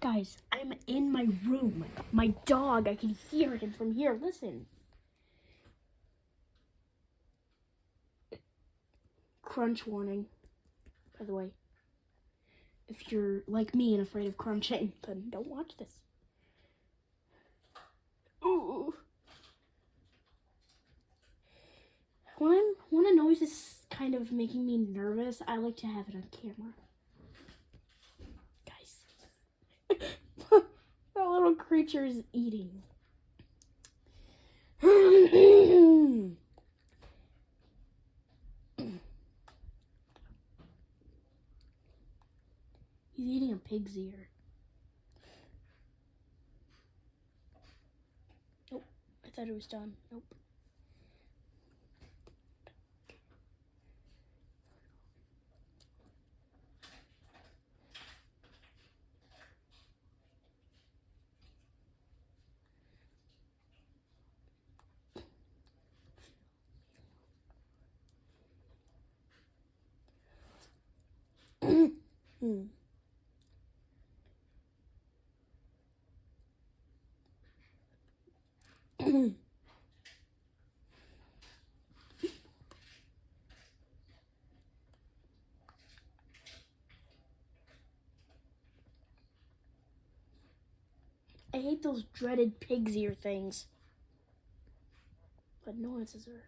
Guys, I'm in my room. My dog, I can hear him from here. Listen. Crunch warning, by the way. If you're like me and afraid of crunching, then don't watch this. Ooh. When a noise is kind of making me nervous, I like to have it on camera. Guys. That little creature is eating. He's eating a pig's ear. Nope. I thought it was done. Nope. I hate those dreaded pig's ear things. But no answers are.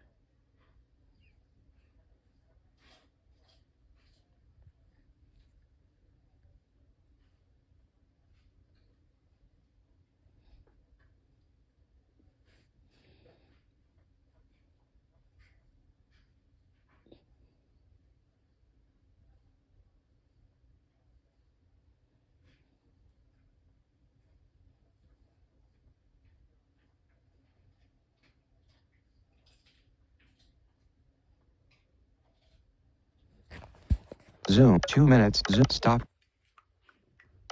Zoom, 2 minutes, zip, stop.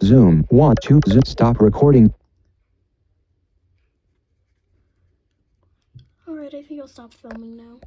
Zoom, 1, 2, zip, stop recording. Alright, I think I'll stop filming now.